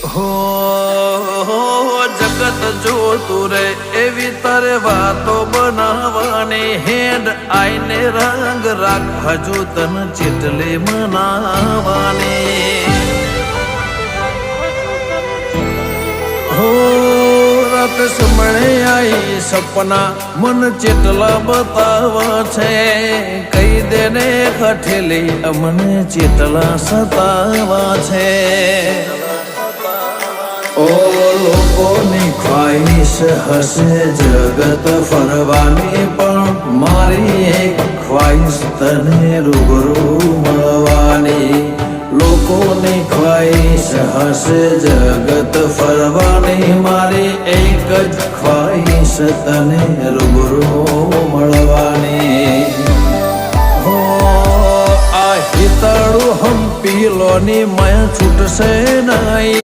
હો જગત જોતું રે એવી તારે વાતો બનાવવાની હેડ આઈને રંગ રાખ હજુ તન ચેટલે મનાવાની હો રાત સમણે આઈ સપના મન ચેટલા બતાવા છે કઈ દેને હઠેલી અમને ચેટલા સતાવા છે ઓ લોકોની ખ્વાહિશ હશે જગત ફરવાની પણ મારી એક ખ્વાહિશ તને રૂબરૂ મળવાની લોકોની ખ્વાહિશ હશે જગત ફરવાની મારી એક જ ખ્વાહિશ તને રૂબરૂ મળવાની હો આ હિતળું હમ પીલોની મય છૂટશે નહીં